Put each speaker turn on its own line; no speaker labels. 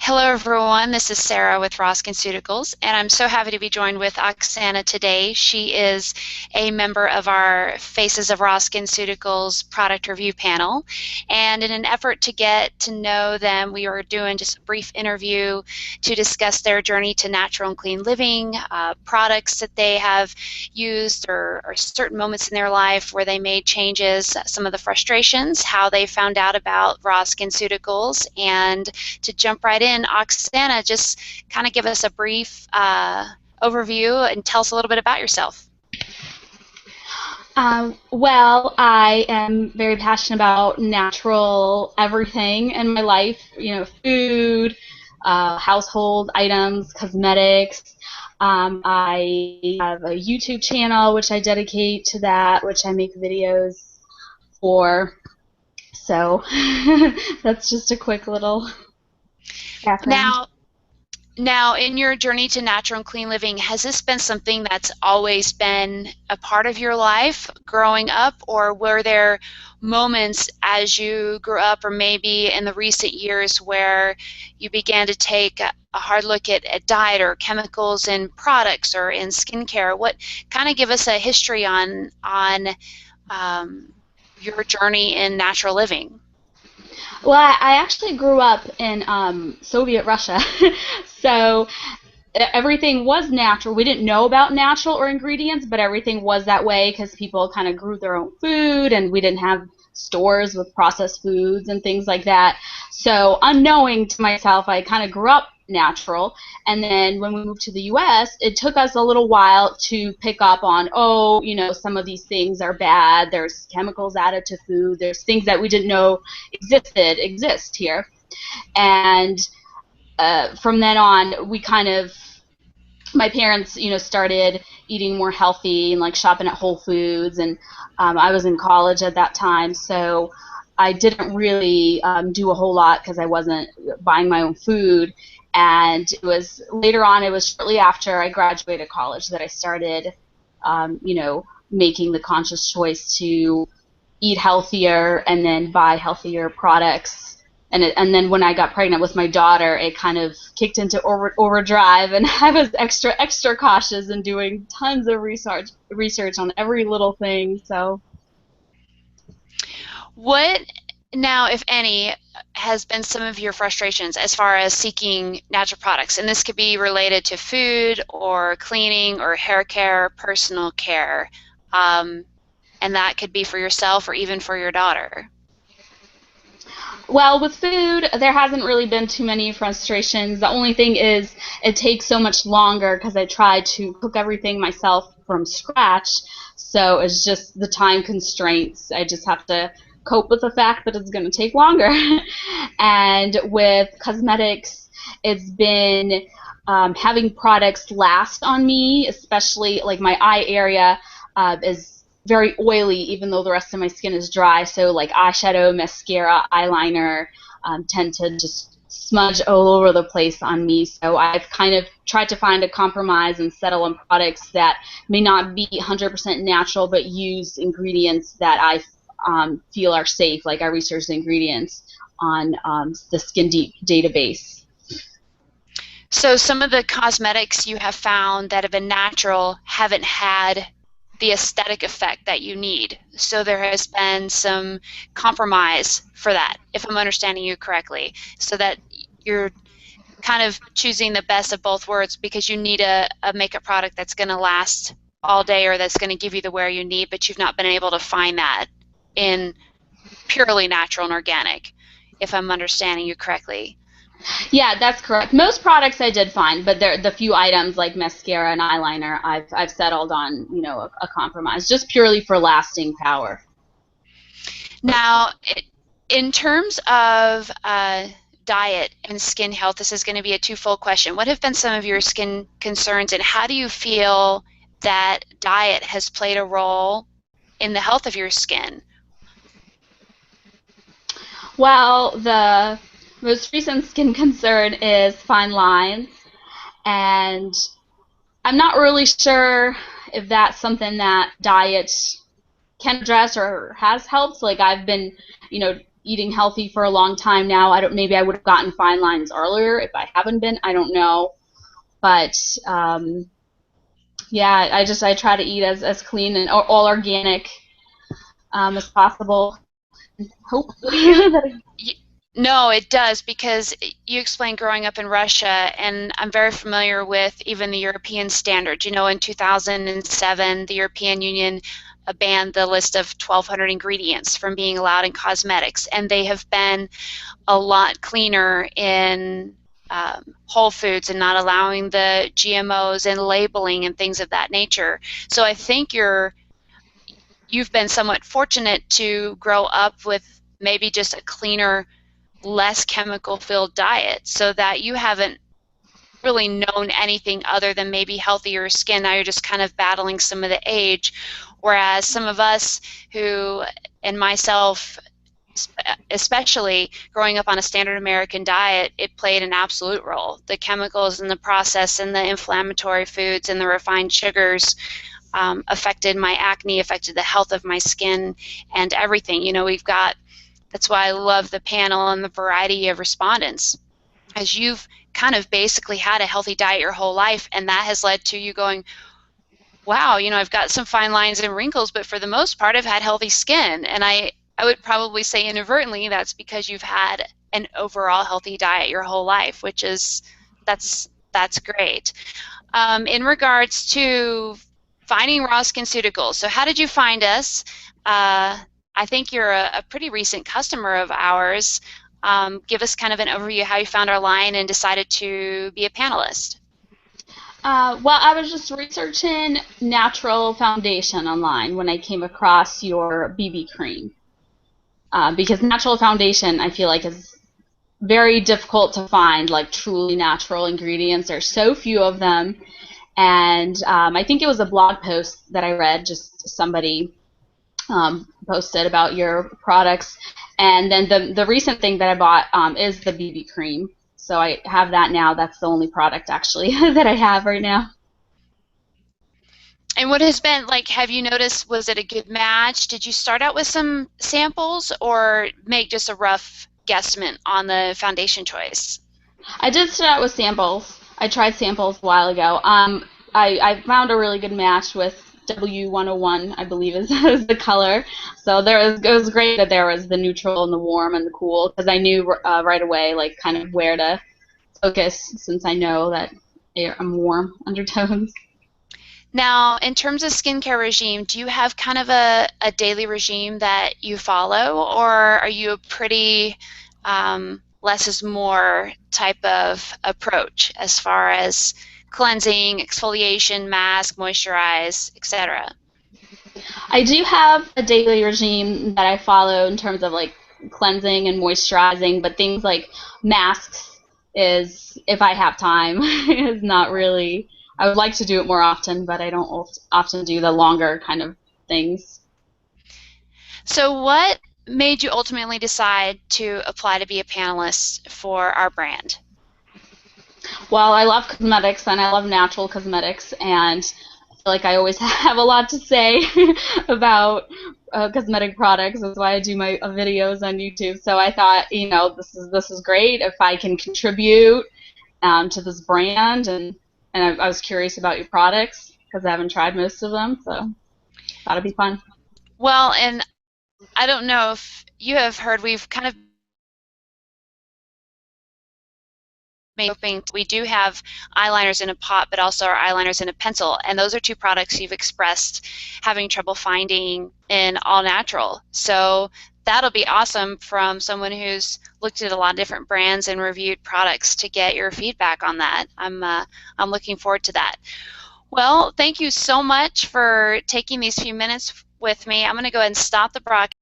Hello everyone, this is Sarah with Ceuticals, and I'm so happy to be joined with Oxana today. She is a member of our Faces of Ceuticals product review panel, and in an effort to get to know them, we are doing just a brief interview to discuss their journey to natural and clean living, products that they have used, or certain moments in their life where they made changes, some of the frustrations, how they found out about Ceuticals, and to jump right in, Oxana, just kind of give us a brief overview and tell us a little bit about yourself.
Well, I am very passionate about natural everything in my life, food, household items, cosmetics. I have a YouTube channel which I dedicate to that, which I make videos for. So that's just a quick little background.
Now, in your journey to natural and clean living, has this been something that's always been a part of your life growing up, or were there moments as you grew up, or maybe in the recent years, where you began to take a hard look at diet or chemicals in products or in skincare? What kind of give us a history on your journey in natural living?
Well, I actually grew up in Soviet Russia, so everything was natural. We didn't know about natural or ingredients, but everything was that way because people kind of grew their own food, and we didn't have stores with processed foods and things like that. So unknowing to myself, I kind of grew up natural. And then when we moved to the U.S., it took us a little while to pick up on, oh, some of these things are bad. There's chemicals added to food. There's things that we didn't know exist here. And from then on, we kind of, my parents, started eating more healthy and like shopping at Whole Foods, and I was in college at that time, so I didn't really do a whole lot because I wasn't buying my own food. And it was later on, it was shortly after I graduated college that I started, making the conscious choice to eat healthier and then buy healthier products. And then when I got pregnant with my daughter, it kind of kicked into overdrive, and I was extra cautious and doing tons of research on every little thing. So,
What now, if any, has been some of your frustrations as far as seeking natural products? And this could be related to food or cleaning or hair care, personal care, and that could be for yourself or even for your daughter.
well, with food, there hasn't really been too many frustrations. The only thing is it takes so much longer because I try to cook everything myself from scratch. So it's just the time constraints. I just have to cope with the fact that it's going to take longer. And with cosmetics, it's been having products last on me, especially like my eye area is very oily, even though the rest of my skin is dry. So like eyeshadow, mascara, eyeliner tend to just smudge all over the place on me. So I've kind of tried to find a compromise and settle on products that may not be 100% natural, but use ingredients that I feel are safe. Like I research the ingredients on the Skin Deep database.
So some of the cosmetics you have found that have been natural haven't had the aesthetic effect that you need. So there has been some compromise for that, if I'm understanding you correctly, so that you're kind of choosing the best of both worlds because you need a makeup product that's going to last all day or that's going to give you the wear you need, but you've not been able to find that in purely natural and organic, if I'm understanding you correctly.
Yeah, that's correct. Most products I did find, but the few items like mascara and eyeliner, I've settled on, a compromise, just purely for lasting power.
Now, in terms of diet and skin health, this is going to be a twofold question. What have been some of your skin concerns, and how do you feel that diet has played a role in the health of your skin?
Well, the most recent skin concern is fine lines, and I'm not really sure if that's something that diet can address or has helped. Like I've been, eating healthy for a long time now. I don't. Maybe I would have gotten fine lines earlier if I haven't been. I don't know. But yeah, I try to eat as clean and all organic as possible. Hope
Well, you,
that
you no, it does because you explained growing up in Russia, and I'm very familiar with even the European standards. You know, in 2007, the European Union banned the list of 1,200 ingredients from being allowed in cosmetics, and they have been a lot cleaner in whole foods and not allowing the GMOs and labeling and things of that nature. So I think you've been somewhat fortunate to grow up with maybe just a cleaner, less chemical filled diet so that you haven't really known anything other than maybe healthier skin. Now you're just kind of battling some of the age, whereas some of us who, and myself especially growing up on a standard American diet, it played an absolute role. The chemicals and the process and the inflammatory foods and the refined sugars affected my acne, affected the health of my skin and everything. You know, that's why I love the panel and the variety of respondents, as you've kind of basically had a healthy diet your whole life, and that has led to you going, wow, you know, I've got some fine lines and wrinkles, but for the most part, I've had healthy skin. And I would probably say inadvertently that's because you've had an overall healthy diet your whole life, which is, that's great. In regards to finding Raw Ceuticals, so how did you find us? I think you're a pretty recent customer of ours. Give us kind of an overview of how you found our line and decided to be a panelist.
well, I was just researching natural foundation online when I came across your BB cream. Because natural foundation, I feel like, is very difficult to find, like truly natural ingredients. There's so few of them. And I think it was a blog post that I read, just somebody posted about your products. And then the recent thing that I bought is the BB cream. So I have that now. That's the only product actually that I have right now.
And what has been, like, have you noticed, was it a good match? Did you start out with some samples or make just a rough guesstimate on the foundation choice?
I did start out with samples. I tried samples a while ago. I found a really good match with W101, I believe is the color. So it was great that there was the neutral and the warm and the cool, because I knew right away, like, kind of where to focus, since I know that I'm warm undertones.
Now, in terms of skincare regime, do you have kind of a daily regime that you follow, or are you a pretty less is more type of approach as far as cleansing, exfoliation, mask, moisturize, etc.?
I do have a daily regime that I follow in terms of like cleansing and moisturizing, but things like masks is, if I have time, is not really. I would like to do it more often, but I don't often do the longer kind of things.
So what made you ultimately decide to apply to be a panelist for our brand?
Well, I love cosmetics and I love natural cosmetics, and I feel like I always have a lot to say about cosmetic products. That's why I do my videos on YouTube. So I thought, this is great if I can contribute to this brand, and I was curious about your products because I haven't tried most of them, so thought it'd be fun.
Well, and I don't know if you have heard, we've kind of hoping we do have eyeliners in a pot, but also our eyeliners in a pencil, and those are two products you've expressed having trouble finding in all natural. So that'll be awesome from someone who's looked at a lot of different brands and reviewed products to get your feedback on that. I'm looking forward to that. Well, thank you so much for taking these few minutes with me. I'm going to go ahead and stop the broadcast.